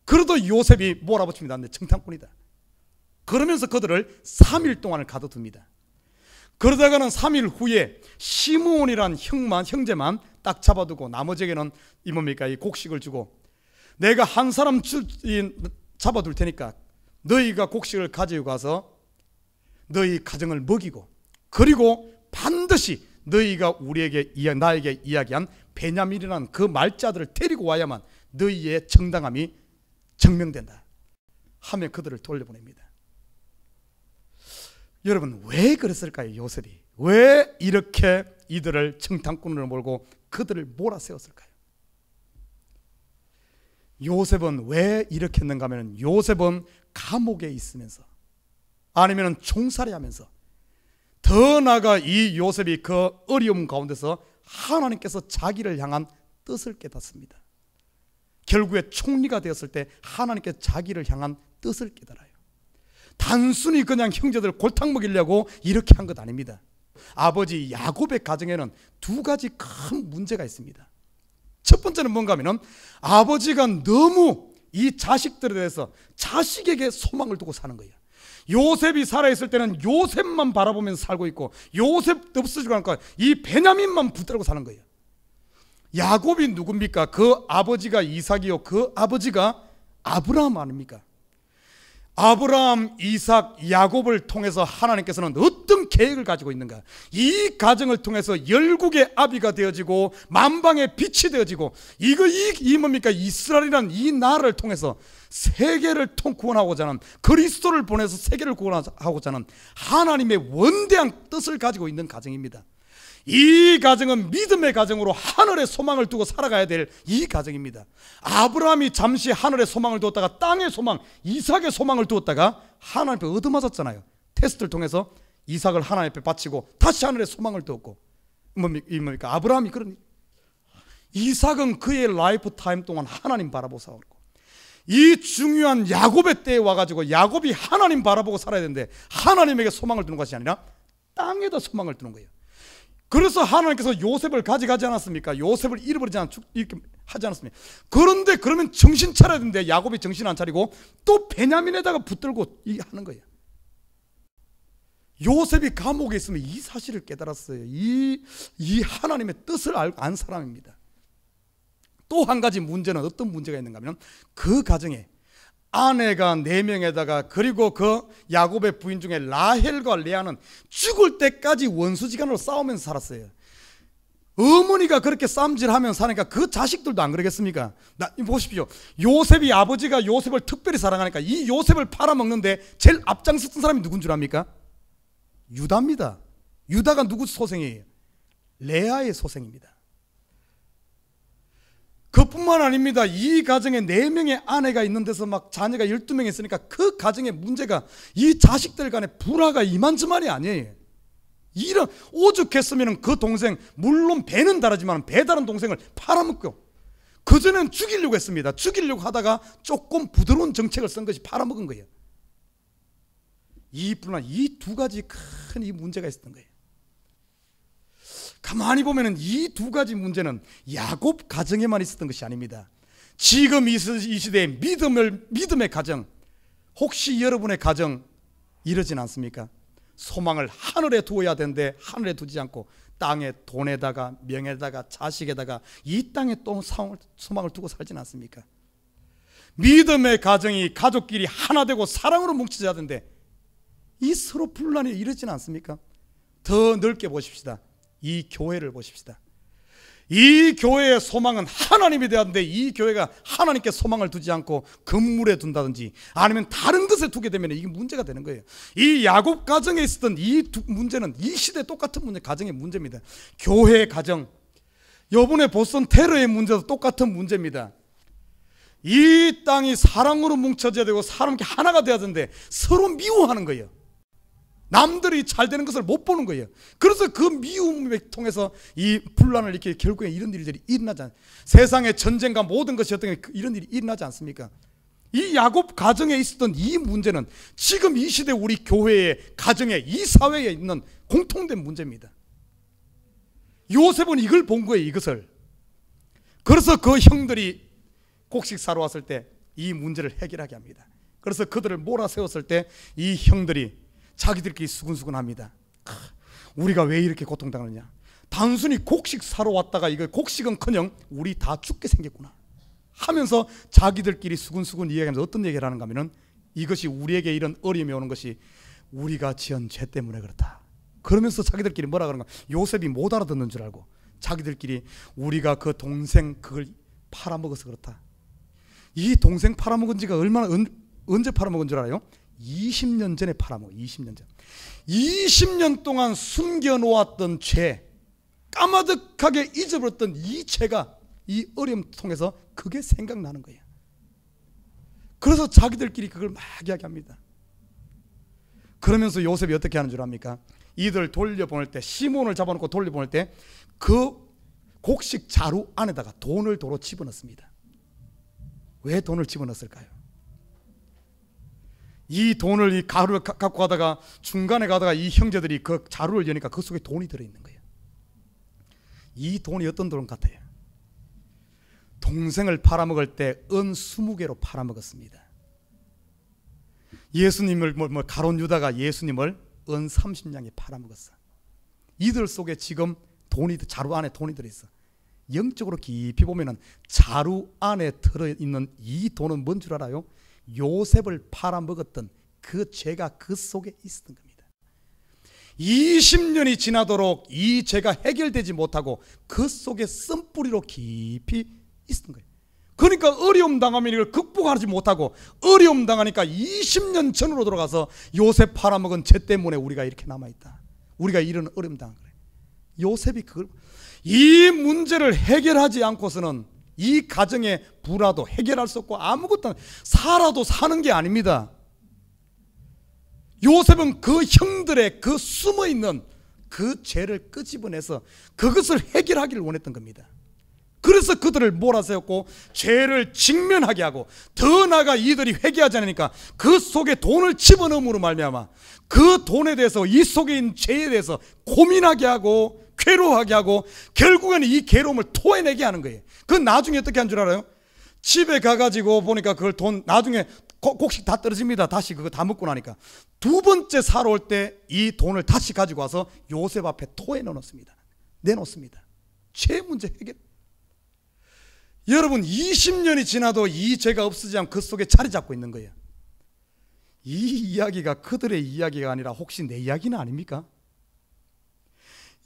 S1: 그래도 요셉이 몰아붙입니다. 내 정탐꾼이다. 그러면서 그들을 3일 동안을 가둬둡니다. 그러다가는 3일 후에 시므온이란 형제만 딱 잡아두고 나머지에게는 이 곡식을 주고 내가 한 사람 잡아둘 테니까 너희가 곡식을 가지고 가서 너희 가정을 먹이고 그리고 반드시 너희가 나에게 이야기한 베냐민이라는 그 말자들을 데리고 와야만 너희의 정당함이 증명된다 하며 그들을 돌려보냅니다. 여러분 왜 그랬을까요? 요셉이 왜 이렇게 이들을 정탐꾼으로 몰고 그들을 몰아세웠을까요? 요셉은 왜 이렇게 했는가 하면 요셉은 감옥에 있으면서 아니면 총살이 하면서 더 나아가 이 요셉이 그 어려움 가운데서 하나님께서 자기를 향한 뜻을 깨닫습니다. 결국에 총리가 되었을 때 하나님께서 자기를 향한 뜻을 깨달아요. 단순히 그냥 형제들 골탕 먹이려고 이렇게 한 것 아닙니다. 아버지 야곱의 가정에는 두 가지 큰 문제가 있습니다. 첫 번째는 뭔가 하면 아버지가 너무 이 자식들에 대해서 자식에게 소망을 두고 사는 거예요. 요셉이 살아있을 때는 요셉만 바라보면서 살고 있고 요셉 없어지고 나니까 이 베냐민만 붙들고 사는 거예요. 야곱이 누굽니까? 그 아버지가 이삭이요, 그 아버지가 아브라함 아닙니까? 아브라함, 이삭, 야곱을 통해서 하나님께서는 어떤 계획을 가지고 있는가? 이 가정을 통해서 열국의 아비가 되어지고 만방의 빛이 되어지고 이 뭡니까? 이스라엘이라는 이 나라를 통해서 세계를 구원하고자 하는, 그리스도를 보내서 세계를 구원하고자 하는 하나님의 원대한 뜻을 가지고 있는 가정입니다. 이 가정은 믿음의 가정으로 하늘의 소망을 두고 살아가야 될 이 가정입니다. 아브라함이 잠시 하늘의 소망을 두었다가 땅의 소망, 이삭의 소망을 두었다가 하나님 앞에 얻어맞았잖아요. 테스트를 통해서 이삭을 하나님 앞에 바치고 다시 하늘의 소망을 두었고, 뭡니까? 아브라함이 그런, 이삭은 그의 라이프 타임 동안 하나님 바라보고 살았고, 이 중요한 야곱의 때에 와가지고 야곱이 하나님 바라보고 살아야 되는데 하나님에게 소망을 두는 것이 아니라 땅에다 소망을 두는 거예요. 그래서 하나님께서 요셉을 가져가지 않았습니까? 요셉을 잃어버리지 이렇게 하지 않았습니까? 그런데 그러면 정신 차려야 되는데 야곱이 정신 안 차리고 또 베냐민에다가 붙들고 하는 거예요. 요셉이 감옥에 있으면 이 사실을 깨달았어요. 이 하나님의 뜻을 안 사람입니다. 또 한 가지 문제는 어떤 문제가 있는가 하면 그 가정에 아내가 4명에다가 그리고 그 야곱의 부인 중에 라헬과 레아는 죽을 때까지 원수지간으로 싸우면서 살았어요. 어머니가 그렇게 쌈질하면서 사니까 그 자식들도 안 그러겠습니까? 보십시오. 요셉이, 아버지가 요셉을 특별히 사랑하니까 이 요셉을 팔아먹는데 제일 앞장섰던 사람이 누군 줄 압니까? 유다입니다. 유다가 누구 소생이에요? 레아의 소생입니다. 그뿐만 아닙니다. 이 가정에 4명의 아내가 있는 데서 막 자녀가 12명 있으니까 그 가정의 문제가 이 자식들 간의 불화가 이만저만이 아니에요. 이런 오죽했으면 그 동생, 물론 배는 다르지만 배다른 동생을 팔아먹고, 그전엔 죽이려고 했습니다. 죽이려고 하다가 조금 부드러운 정책을 쓴 것이 팔아먹은 거예요. 이 두 가지 큰 이 문제가 있었던 거예요. 가만히 보면 이 두 가지 문제는 야곱 가정에만 있었던 것이 아닙니다. 지금 이 시대의 믿음의 가정, 혹시 여러분의 가정 이러진 않습니까? 소망을 하늘에 두어야 되는데 하늘에 두지 않고 땅에, 돈에다가, 명에다가, 자식에다가 이 땅에 또 소망을 두고 살진 않습니까? 믿음의 가정이 가족끼리 하나 되고 사랑으로 뭉쳐져야 되는데 이 서로 분란이 이러진 않습니까? 더 넓게 보십시다. 이 교회를 보십시다. 이 교회의 소망은 하나님이 되었는데 이 교회가 하나님께 소망을 두지 않고 건물에 둔다든지 아니면 다른 것에 두게 되면 이게 문제가 되는 거예요. 이 야곱 가정에 있었던 이 문제는 이 시대 똑같은 문제, 가정의 문제입니다. 교회의 가정, 이번에 보스턴 테러의 문제도 똑같은 문제입니다. 이 땅이 사랑으로 뭉쳐져야 되고 사람께 하나가 되어야 되는데 서로 미워하는 거예요. 남들이 잘 되는 것을 못 보는 거예요. 그래서 그 미움을 통해서 이 분란을 이렇게 결국에 이런 일들이 일어나지 않아요. 세상의 전쟁과 모든 것이 어떤 이런 일이 일어나지 않습니까? 이 야곱 가정에 있었던 이 문제는 지금 이 시대 우리 교회의 가정에, 이 사회에 있는 공통된 문제입니다. 요셉은 이걸 본 거예요, 이것을. 그래서 그 형들이 곡식 사러 왔을 때 이 문제를 해결하게 합니다. 그래서 그들을 몰아세웠을 때 이 형들이 자기들끼리 수근수근합니다. 우리가 왜 이렇게 고통당하느냐? 단순히 곡식 사러 왔다가 이거 곡식은커녕 우리 다 죽게 생겼구나 하면서 자기들끼리 수근수근 이야기하면서 어떤 얘기를 하는가 하면은 이것이 우리에게 이런 어려움이 오는 것이 우리가 지은 죄 때문에 그렇다. 그러면서 자기들끼리 뭐라 그러는가? 요셉이 못 알아듣는 줄 알고 자기들끼리 우리가 그 동생 그걸 팔아먹어서 그렇다. 이 동생 팔아먹은 지가 언제 팔아먹은 줄 알아요? 20년 전에 팔아먹어. 20년 전. 20년 동안 숨겨놓았던 죄, 까마득하게 잊어버렸던 이 죄가 이 어려움 통해서 그게 생각나는 거예요. 그래서 자기들끼리 그걸 막 이야기합니다. 그러면서 요셉이 어떻게 하는 줄 압니까? 이들 돌려보낼 때, 시몬을 잡아놓고 돌려보낼 때 그 곡식 자루 안에다가 돈을 도로 집어넣습니다. 왜 돈을 집어넣었을까요? 이 돈을, 이 가루를 갖고 가다가 중간에 가다가 이 형제들이 그 자루를 여니까 그 속에 돈이 들어있는 거예요. 이 돈이 어떤 돈 같아요? 동생을 팔아먹을 때 은 20개로 팔아먹었습니다. 예수님을 가론 유다가 예수님을 은 30냥에 팔아먹었어. 이들 속에 지금 돈이, 자루 안에 돈이 들어있어. 영적으로 깊이 보면은 자루 안에 들어있는 이 돈은 뭔 줄 알아요? 요셉을 팔아먹었던 그 죄가 그 속에 있었던 겁니다. 20년이 지나도록 이 죄가 해결되지 못하고 그 속에 쓴뿌리로 깊이 있었던 거예요. 그러니까 어려움 당하면 이걸 극복하지 못하고, 어려움 당하니까 20년 전으로 돌아가서 요셉 팔아먹은 죄 때문에 우리가 이렇게 남아있다, 우리가 이런 어려움 당한 거예요. 요셉이 그걸, 이 문제를 해결하지 않고서는 이 가정의 불화도 해결할 수 없고 아무것도, 살아도 사는 게 아닙니다. 요셉은 그 형들의 그 숨어있는 그 죄를 끄집어내서 그것을 해결하기를 원했던 겁니다. 그래서 그들을 몰아세웠고 죄를 직면하게 하고, 더 나아가 이들이 회개하지 않으니까 그 속에 돈을 집어넣음으로 말미암아 그 돈에 대해서, 이 속에 있는 죄에 대해서 고민하게 하고 괴로워하게 하고, 결국에는 이 괴로움을 토해내게 하는 거예요. 그 나중에 어떻게 한 줄 알아요? 집에 가가지고 보니까 그걸 돈, 나중에 곡식 다 떨어집니다. 다시 그거 다 먹고 나니까 두 번째 사러 올 때 이 돈을 다시 가지고 와서 요셉 앞에 토해 넣습니다. 내놓습니다. 죄 문제 해결. 여러분, 20년이 지나도 이 죄가 없어지지 않고 그 속에 자리 잡고 있는 거예요. 이 이야기가 그들의 이야기가 아니라 혹시 내 이야기는 아닙니까?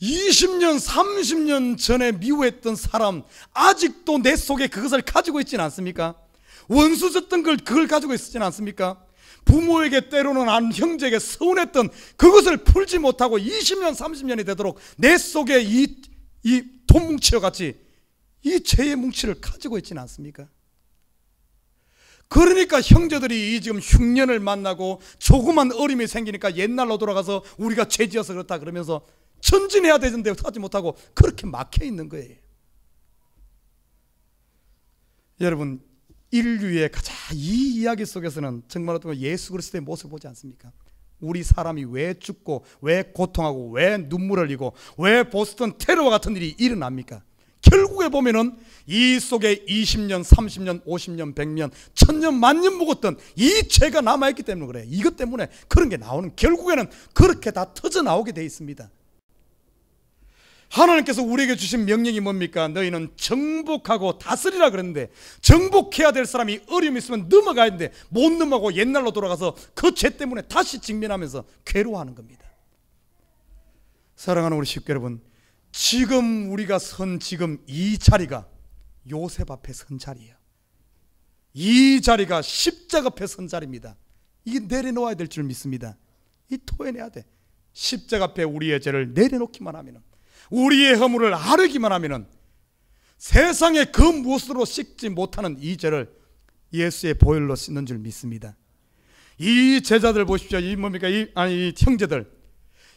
S1: 20년 30년 전에 미워했던 사람, 아직도 내 속에 그것을 가지고 있지는 않습니까? 원수졌던 걸, 그걸 가지고 있지는 않습니까? 부모에게, 때로는 안 형제에게 서운했던 그것을 풀지 못하고 20년 30년이 되도록 내 속에 이 돈뭉치와 같이 이 죄의 뭉치를 가지고 있지는 않습니까? 그러니까 형제들이 이 지금 흉년을 만나고 조그만 어림이 생기니까 옛날로 돌아가서 우리가 죄지어서 그렇다 그러면서 전진해야 되는데 하지 못하고 그렇게 막혀 있는 거예요. 여러분, 인류의 가장 이 이야기 속에서는 정말 예수 그리스도의 모습을 보지 않습니까? 우리 사람이 왜 죽고 왜 고통하고 왜 눈물을 흘리고 왜 보스턴 테러와 같은 일이 일어납니까? 결국에 보면은 이 속에 20년, 30년, 50년, 100년, 1000년, 만년 묵었던 이 죄가 남아있기 때문에 그래요. 이것 때문에 그런 게 나오는, 결국에는 그렇게 다 터져 나오게 돼 있습니다. 하나님께서 우리에게 주신 명령이 뭡니까? 너희는 정복하고 다스리라 그랬는데, 정복해야 될 사람이 어려움이 있으면 넘어가야 되는데 못 넘어가고 옛날로 돌아가서 그 죄 때문에 다시 직면하면서 괴로워하는 겁니다. 사랑하는 우리 식구 여러분, 지금 우리가 선 지금 이 자리가 요셉 앞에 선 자리예요. 이 자리가 십자가 앞에 선 자리입니다. 이게 내려놓아야 될 줄 믿습니다. 이 토해내야 돼. 십자가 앞에 우리의 죄를 내려놓기만 하면, 우리의 허물을 아르기만 하면 세상의 그 무엇으로 씻지 못하는 이 죄를 예수의 보혈로 씻는 줄 믿습니다. 이 제자들 보십시오. 이 뭡니까? 이 형제들,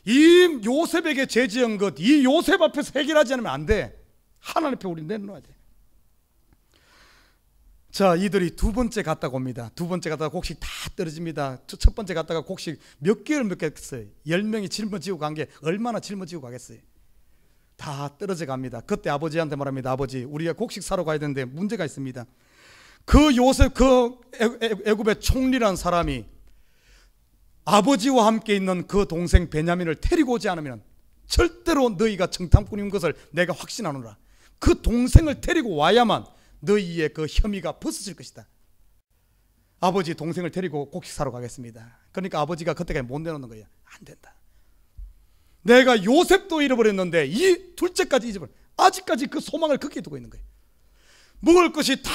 S1: 이 요셉에게 죄 지은 것, 이 요셉 앞에서 해결하지 않으면 안 돼. 하나님 앞에 우리 내놓아야 돼. 자, 이들이 두 번째 갔다가 옵니다. 두 번째 갔다가 곡식 다 떨어집니다. 첫 번째 갔다가 곡식 몇 개월 먹겠어요? 10명이 짊어지고 간 게 얼마나 짊어지고 가겠어요? 다 떨어져 갑니다. 그때 아버지한테 말합니다. 아버지, 우리가 곡식 사러 가야 되는데 문제가 있습니다. 그 요셉, 그 애굽의 총리란 사람이 아버지와 함께 있는 그 동생 베냐민을 데리고 오지 않으면 절대로 너희가 정탐꾼인 것을 내가 확신하노라. 그 동생을 데리고 와야만 너희의 그 혐의가 벗어질 것이다. 아버지 동생을 데리고 곡식 사러 가겠습니다. 그러니까 아버지가 그때까지 못 내놓는 거예요. 안 된다. 내가 요셉도 잃어버렸는데 이 둘째까지 잊어버려. 아직까지 그 소망을 그렇게 두고 있는 거예요. 먹을 것이 다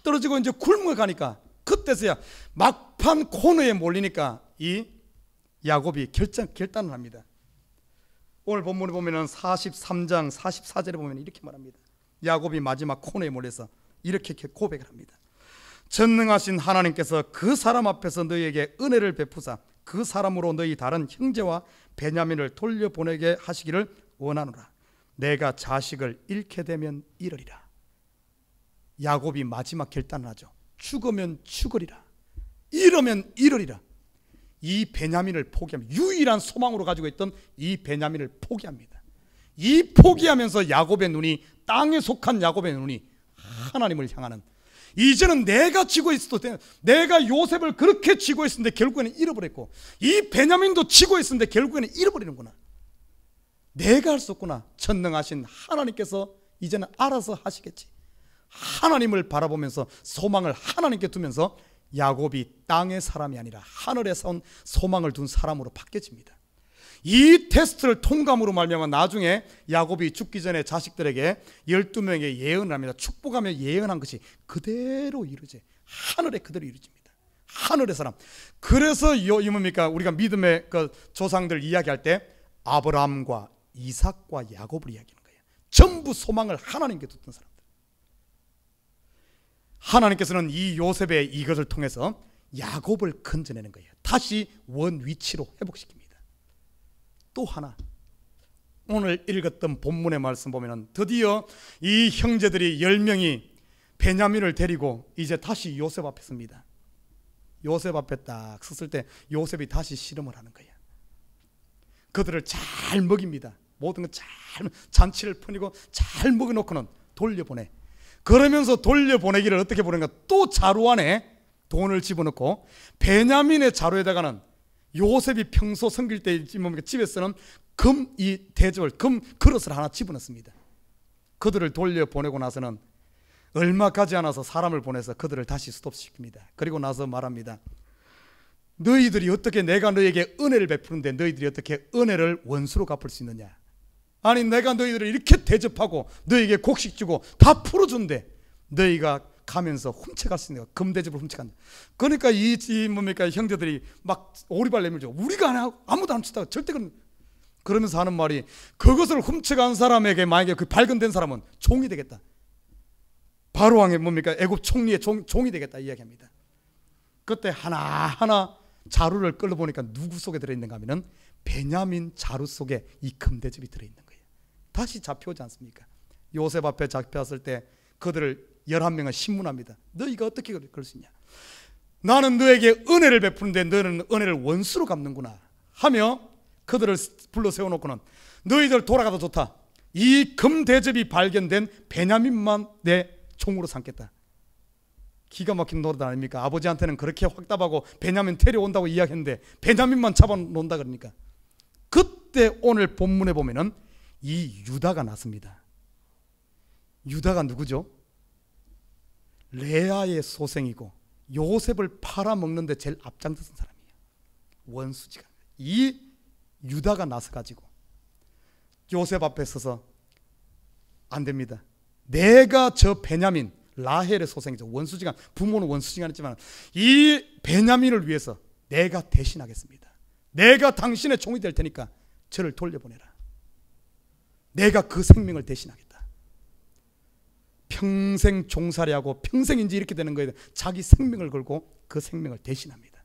S1: 떨어지고 이제 굶어 가니까, 그때서야 막판 코너에 몰리니까 이 야곱이 결단을 합니다. 오늘 본문에 보면은 43장 44절에 보면 이렇게 말합니다. 야곱이 마지막 코너에 몰려서 이렇게 고백을 합니다. 전능하신 하나님께서 그 사람 앞에서 너희에게 은혜를 베푸사 그 사람으로 너희 다른 형제와 베냐민을 돌려보내게 하시기를 원하노라. 내가 자식을 잃게 되면 이르리라. 야곱이 마지막 결단을 하죠. 죽으면 죽으리라, 이러면 이르리라. 이 베냐민을 포기합니다. 유일한 소망으로 가지고 있던 이 베냐민을 포기합니다. 이 포기하면서 야곱의 눈이, 땅에 속한 야곱의 눈이 하나님을 향하는, 이제는 내가 쥐고 있어도 돼. 내가 요셉을 그렇게 쥐고 있었는데 결국에는 잃어버렸고, 이 베냐민도 쥐고 있었는데 결국에는 잃어버리는구나. 내가 할 수 없구나. 전능하신 하나님께서 이제는 알아서 하시겠지. 하나님을 바라보면서 소망을 하나님께 두면서 야곱이 땅의 사람이 아니라 하늘에서 온 소망을 둔 사람으로 바뀌어집니다. 이 테스트를 통과함으로 말미암아 나중에 야곱이 죽기 전에 자식들에게 12명의 예언을 합니다. 축복하며 예언한 것이 그대로 이루어져, 하늘에 그대로 이루어집니다. 하늘의 사람. 그래서 뭡니까? 우리가 믿음의 그 조상들 이야기할 때 아브라함과 이삭과 야곱을 이야기하는 거예요. 전부 소망을 하나님께 뒀던 사람들. 하나님께서는 이 요셉의 이것을 통해서 야곱을 건져내는 거예요. 다시 원 위치로 회복시킵니다. 또 하나, 오늘 읽었던 본문의 말씀 보면 드디어 이 형제들이 10명이 베냐민을 데리고 이제 다시 요셉 앞에 섭니다. 요셉 앞에 딱 섰을 때 요셉이 다시 씨름을 하는 거예요. 그들을 잘 먹입니다. 모든 걸 잘 잔치를 퍼니고 잘 먹여놓고는 돌려보내. 그러면서 돌려보내기를 어떻게 보내는가? 또 자루 안에 돈을 집어넣고 베냐민의 자루에다가는 요셉이 평소 섬길 때 집에서는 금 이 대접을, 금 그릇을 하나 집어넣습니다. 그들을 돌려보내고 나서는 얼마 가지 않아서 사람을 보내서 그들을 다시 스톱시킵니다. 그리고 나서 말합니다. 너희들이 어떻게, 내가 너희에게 은혜를 베푸는데 너희들이 어떻게 은혜를 원수로 갚을 수 있느냐? 아니, 내가 너희들을 이렇게 대접하고 너희에게 곡식 주고 다 풀어준대. 너희가 가면서 훔쳐갈 수 있는 거야. 금대접을 훔쳐간다. 그러니까 이 뭡니까? 형제들이 막 오리발 내밀죠. 우리가 안 하고 아무도 안 훔쳤다. 절대 그러면서 하는 말이, 그것을 훔쳐간 사람에게 만약에 그 발견된 사람은 종이 되겠다. 바로왕의 뭡니까? 애굽 총리의 종이 되겠다 이야기합니다. 그때 하나하나 자루를 끌어보니까 누구 속에 들어있는가 하면은 베냐민 자루 속에 이 금대접이 들어있는 거예요. 다시 잡혀오지 않습니까? 요셉 앞에 잡혔을 때 그들을 11명을 신문합니다. 너희가 어떻게 그럴 수 있냐? 나는 너에게 은혜를 베푸는데 너는 은혜를 원수로 갚는구나 하며 그들을 불러 세워놓고는 너희들 돌아가도 좋다. 이 금대접이 발견된 베냐민만 내 종으로 삼겠다. 기가 막힌 노릇 아닙니까? 아버지한테는 그렇게 확답하고 베냐민 데려온다고 이야기했는데 베냐민만 잡아놓는다 그러니까. 그때 오늘 본문에 보면은 이 유다가 났습니다. 유다가 누구죠? 레아의 소생이고 요셉을 팔아먹는데 제일 앞장서선 사람이에요. 원수지가. 이 유다가 나서가지고 요셉 앞에 서서 안 됩니다. 내가 저 베냐민, 라헬의 소생이죠. 원수지간, 부모는 원수지간이지만 이 베냐민을 위해서 내가 대신하겠습니다. 내가 당신의 종이 될 테니까 저를 돌려보내라. 내가 그 생명을 대신하겠다. 평생 종살이하고 평생 이제 이렇게 되는 거예요. 자기 생명을 걸고 그 생명을 대신합니다.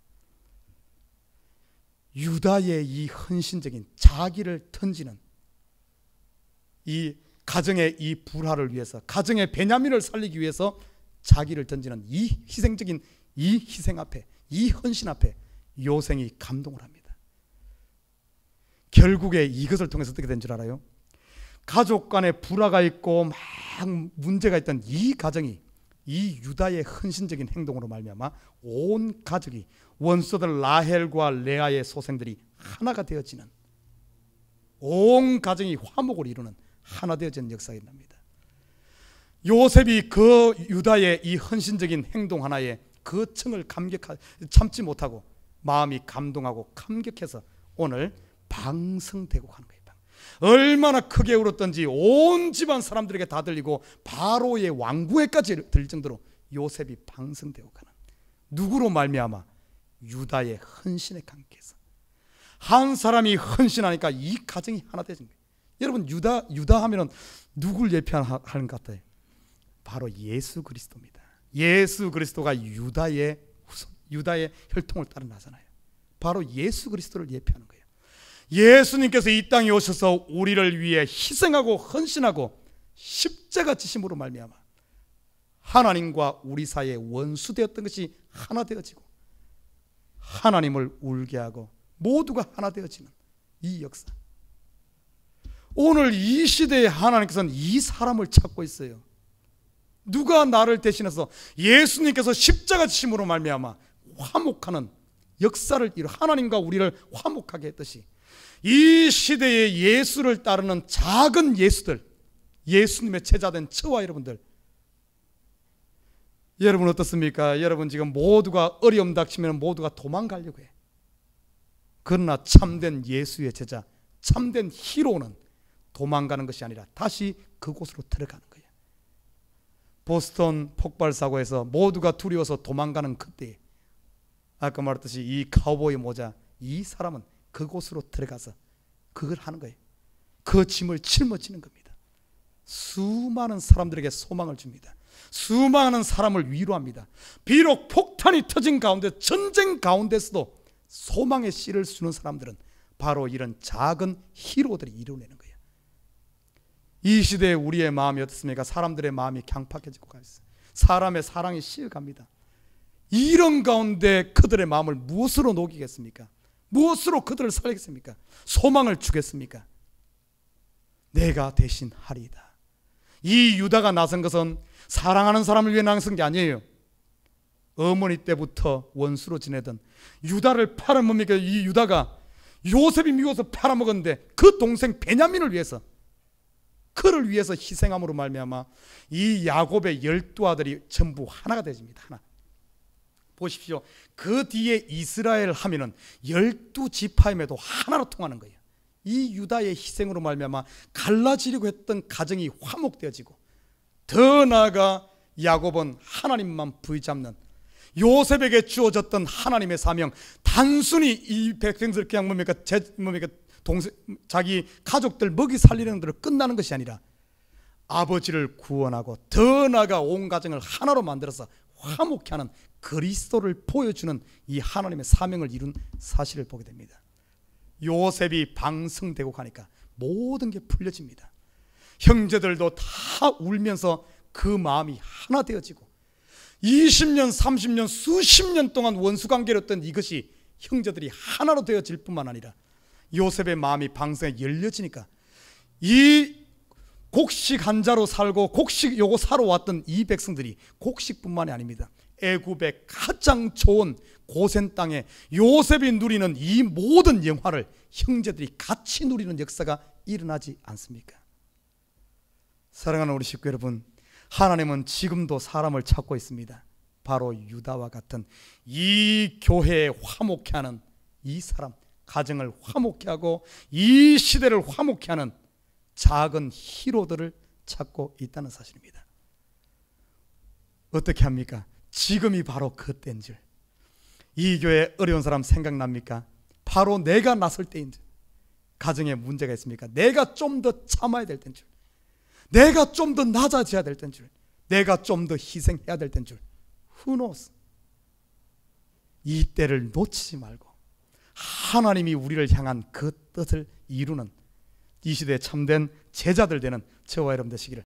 S1: 유다의 이 헌신적인 자기를 던지는 이 가정의 이 불화를 위해서, 가정의 베냐민을 살리기 위해서 자기를 던지는 이 희생적인 이 희생 앞에, 이 헌신 앞에 요셉이 감동을 합니다. 결국에 이것을 통해서 어떻게 된 줄 알아요? 가족 간에 불화가 있고 막 문제가 있던 이 가정이 이 유다의 헌신적인 행동으로 말미암아 온 가족이, 원수들 라헬과 레아의 소생들이 하나가 되어지는, 온 가정이 화목을 이루는 하나 되어지는 역사가 일어납니다. 요셉이 그 유다의 이 헌신적인 행동 하나에 그 청을 참지 못하고 마음이 감동하고 감격해서 오늘 방성되고 가는 거예요. 얼마나 크게 울었던지 온 집안 사람들에게 다 들리고 바로의 왕궁에까지 들릴 정도로 요셉이 방성되고 가는, 누구로 말미암아? 유다의 헌신에 감격해서. 한 사람이 헌신하니까 이 가정이 하나 되는 거예요. 여러분, 유다 하면은 누굴 예표하는 것 같아요? 바로 예수 그리스도입니다. 예수 그리스도가 유다의 혈통을 따라 나잖아요. 바로 예수 그리스도를 예표하는 거예요. 예수님께서 이 땅에 오셔서 우리를 위해 희생하고 헌신하고 십자가 지심으로 말미암아 하나님과 우리 사이에 원수되었던 것이 하나 되어지고 하나님을 울게 하고 모두가 하나 되어지는 이 역사. 오늘 이 시대에 하나님께서는 이 사람을 찾고 있어요. 누가 나를 대신해서 예수님께서 십자가 지심으로 말미암아 화목하는 역사를 이루 하나님과 우리를 화목하게 했듯이 이 시대에 예수를 따르는 작은 예수들, 예수님의 제자된 저와 여러분들, 여러분 어떻습니까? 여러분 지금 모두가 어려움 닥치면 모두가 도망가려고 해. 그러나 참된 예수의 제자, 참된 히로는 도망가는 것이 아니라 다시 그곳으로 들어가는 거예요. 보스턴 폭발 사고에서 모두가 두려워서 도망가는 그때, 아까 말했듯이 이 카우보이 모자, 이 사람은 그곳으로 들어가서 그걸 하는 거예요. 그 짐을 짊어지는 겁니다. 수많은 사람들에게 소망을 줍니다. 수많은 사람을 위로합니다. 비록 폭탄이 터진 가운데, 전쟁 가운데서도 소망의 씨를 주는 사람들은 바로 이런 작은 히로들이 이루어내는 거예요. 이 시대에 우리의 마음이 어떻습니까? 사람들의 마음이 강팍해지고 가 있어요. 사람의 사랑이 식어갑니다. 이런 가운데 그들의 마음을 무엇으로 녹이겠습니까? 무엇으로 그들을 살리겠습니까? 소망을 주겠습니까? 내가 대신 하리이다. 이 유다가 나선 것은 사랑하는 사람을 위해 나선 게 아니에요. 어머니 때부터 원수로 지내던 유다를 팔아먹으니까 이 유다가 요셉이 미워서 팔아먹었는데 그 동생 베냐민을 위해서, 그를 위해서 희생함으로 말미암아 이 야곱의 12아들이 전부 하나가 되집니다. 하나. 보십시오. 그 뒤에 이스라엘 하면은 12지파임에도 하나로 통하는 거예요. 이 유다의 희생으로 말미암아 갈라지려고 했던 가정이 화목되어지고, 더 나아가 야곱은 하나님만 부여잡는, 요셉에게 주어졌던 하나님의 사명, 단순히 이 백성들 그냥 자기 가족들 먹이 살리는 대로 끝나는 것이 아니라 아버지를 구원하고 더 나아가 온 가정을 하나로 만들어서 화목케 하는 그리스도를 보여주는 이 하나님의 사명을 이룬 사실을 보게 됩니다. 요셉이 방성되고 가니까 모든 게 풀려집니다. 형제들도 다 울면서 그 마음이 하나 되어지고 20년, 30년, 수십 년 동안 원수관계였던 이것이 형제들이 하나로 되어질 뿐만 아니라 요셉의 마음이 방성에 열려지니까 이 곡식 한 자로 살고 곡식 요거 사러 왔던 이 백성들이 곡식뿐만이 아닙니다. 애굽의 가장 좋은 고센 땅에 요셉이 누리는 이 모든 영화를 형제들이 같이 누리는 역사가 일어나지 않습니까? 사랑하는 우리 식구 여러분, 하나님은 지금도 사람을 찾고 있습니다. 바로 유다와 같은 이 교회에 화목케 하는 이 사람, 가정을 화목케 하고 이 시대를 화목케 하는 작은 히로들을 찾고 있다는 사실입니다. 어떻게 합니까? 지금이 바로 그때인 줄. 이 교회 어려운 사람 생각납니까? 바로 내가 나설 때인 줄. 가정에 문제가 있습니까? 내가 좀 더 참아야 될 때인 줄. 내가 좀 더 낮아져야 될 때인 줄. 내가 좀 더 희생해야 될 때인 줄. Who knows? 이 때를 놓치지 말고 하나님이 우리를 향한 그 뜻을 이루는 이 시대에 참된 제자들 되는 저와 여러분 되시기를